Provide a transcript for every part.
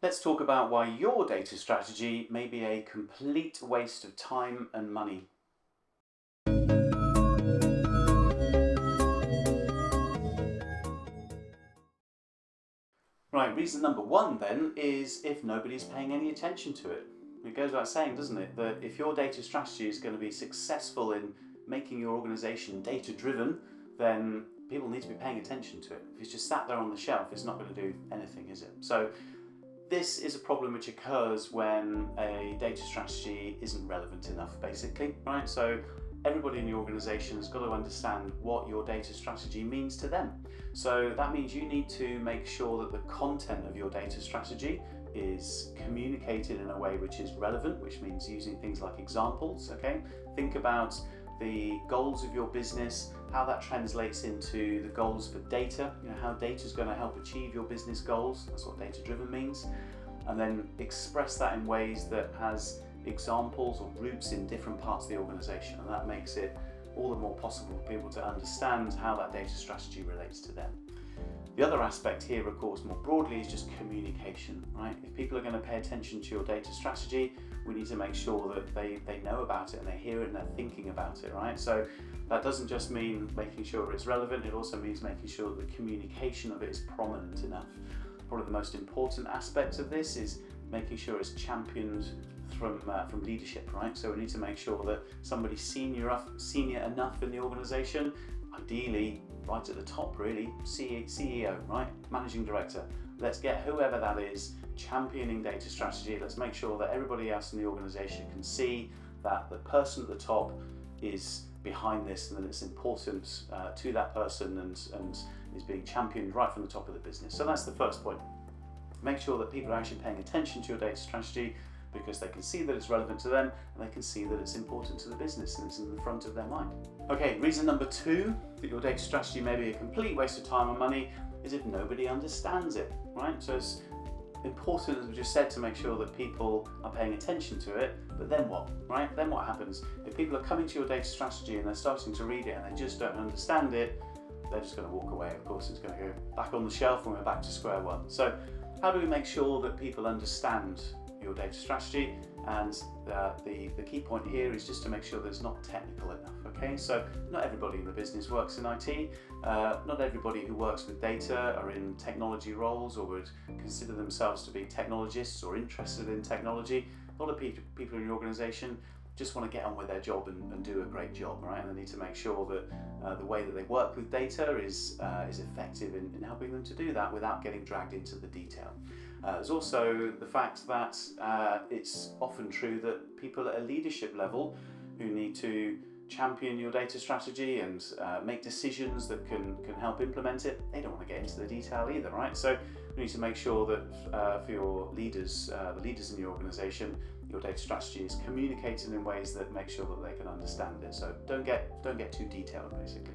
Let's talk about why your data strategy may be a complete waste of time and money. Right, reason number one then is if nobody's paying any attention to it. It goes without saying, doesn't it, that if your data strategy is going to be successful in making your organization data driven, then people need to be paying attention to it. If it's just sat there on the shelf, it's not going to do anything, is it? So this is a problem which occurs when a data strategy isn't relevant enough, basically, right? So everybody in the organization has got to understand what your data strategy means to them. So that means you need to make sure that the content of your data strategy is communicated in a way which is relevant, which means using things like examples, okay? Think about the goals of your business, how that translates into the goals for data, how data is going to help achieve your business goals. That's what data driven means. And then express that in ways that has examples or roots in different parts of the organization, and that makes it all the more possible for people to understand how that data strategy relates to them. The other aspect here, of course, more broadly, is just communication, right? If people are going to pay attention to your data strategy, we need to make sure that they know about it and they hear it and they're thinking about it, right? So that doesn't just mean making sure it's relevant, it also means making sure that the communication of it is prominent enough. Probably the most important aspect of this is making sure it's championed from leadership, right? So we need to make sure that somebody's senior enough in the organization, ideally right at the top really, CEO, right? Managing director. Let's get whoever that is championing data strategy. Let's make sure that everybody else in the organization can see that the person at the top is behind this and that it's important to that person and is being championed right from the top of the business. So that's the first point. Make sure that people are actually paying attention to your data strategy because they can see that it's relevant to them and they can see that it's important to the business and it's in the front of their mind. Okay, reason number two that your data strategy may be a complete waste of time and money is if nobody understands it, right? So it's important, as we just said, to make sure that people are paying attention to it, but then what, right? Then what happens? If people are coming to your data strategy and they're starting to read it and they just don't understand it, they're just going to walk away. Of course, it's going to go back on the shelf and we're back to square one. So how do we make sure that people understand your data strategy? And the key point here is just to make sure that it's not technical enough, okay? So not everybody in the business works in IT, not everybody who works with data are in technology roles or would consider themselves to be technologists or interested in technology. A lot of people in your organization just want to get on with their job and do a great job, right? And they need to make sure that the way that they work with data is effective in helping them to do that without getting dragged into the detail. There's also the fact that it's often true that people at a leadership level who need to champion your data strategy and make decisions that can help implement it, they don't want to get into the detail either, right? So we need to make sure that for your leaders, the leaders in your organization, your data strategy is communicated in ways that make sure that they can understand it. So don't get too detailed, basically.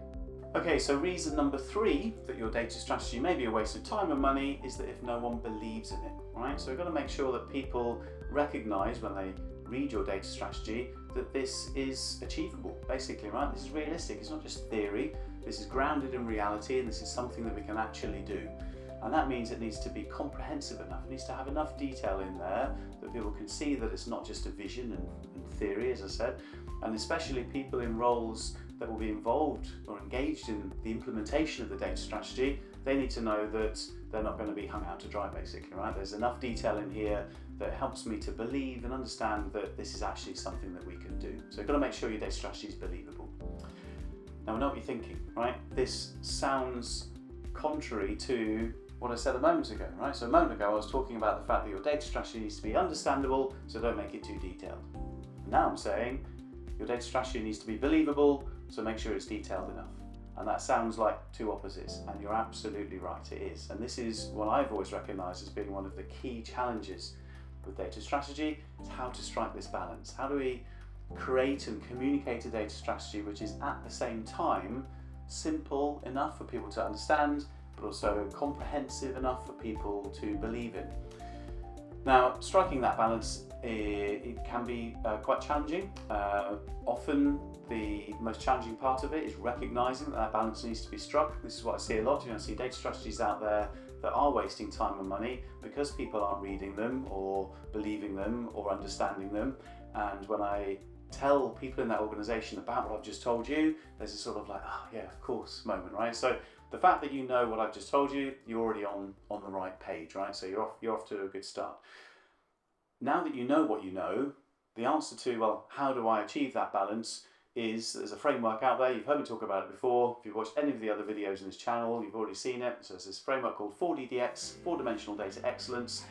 Okay, so reason number three that your data strategy may be a waste of time and money is that if no one believes in it, right? So we've got to make sure that people recognize when they read your data strategy that this is achievable, basically, right? This is realistic, it's not just theory, this is grounded in reality and this is something that we can actually do. And that means it needs to be comprehensive enough, it needs to have enough detail in there that people can see that it's not just a vision and theory, as I said, and especially people in roles that will be involved or engaged in the implementation of the data strategy, they need to know that they're not going to be hung out to dry, basically, right? There's enough detail in here that helps me to believe and understand that this is actually something that we can do. So you've got to make sure your data strategy is believable. Now I know what you're thinking, right? This sounds contrary to what I said a moment ago, right? So a moment ago I was talking about the fact that your data strategy needs to be understandable, so don't make it too detailed. Now I'm saying your data strategy needs to be believable, so make sure it's detailed enough. And that sounds like two opposites, and you're absolutely right, it is. And this is what I've always recognised as being one of the key challenges with data strategy, is how to strike this balance. How do we create and communicate a data strategy which is at the same time simple enough for people to understand, but also comprehensive enough for people to believe in? Now, striking that balance, it can be quite challenging. Often the most challenging part of it is recognising that balance needs to be struck. This is what I see a lot. I see data strategies out there that are wasting time and money because people aren't reading them or believing them or understanding them. And when I tell people in that organisation about what I've just told you, there's a sort of like, oh yeah, of course moment, right? So the fact that you know what I've just told you, you're already on the right page, right? So you're off to a good start. Now that you know what you know, the answer to, well, how do I achieve that balance is there's a framework out there. You've heard me talk about it before. If you've watched any of the other videos in this channel, you've already seen it. So there's this framework called 4DDX, Four-Dimensional Data Excellence,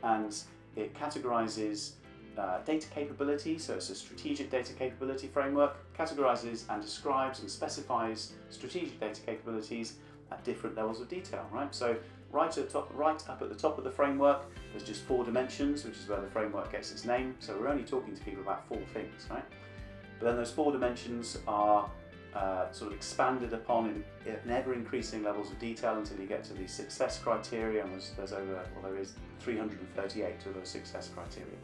and it categorizes data capability. So it's a strategic data capability framework, categorizes and describes and specifies strategic data capabilities at different levels of detail, right? So right up at the top of the framework, there's just 4 dimensions, which is where the framework gets its name. So we're only talking to people about 4 things, right? But then those 4 dimensions are sort of expanded upon in ever-increasing levels of detail until you get to the success criteria, and there is 338 of those success criteria.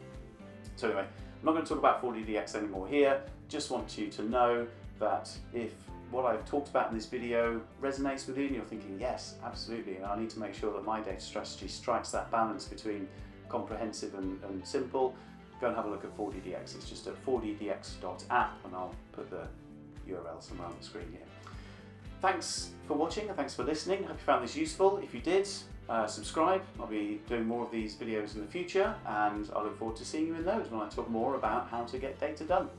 So anyway, I'm not going to talk about 4DDX anymore here. Just want you to know that if what I've talked about in this video resonates with you and you're thinking, yes, absolutely, and I need to make sure that my data strategy strikes that balance between comprehensive and simple, go and have a look at 4DDX. It's just at 4ddx.app, and I'll put the URL somewhere on the screen here. Thanks for watching and thanks for listening. I hope you found this useful. If you did, subscribe. I'll be doing more of these videos in the future, and I look forward to seeing you in those when I talk more about how to get data done.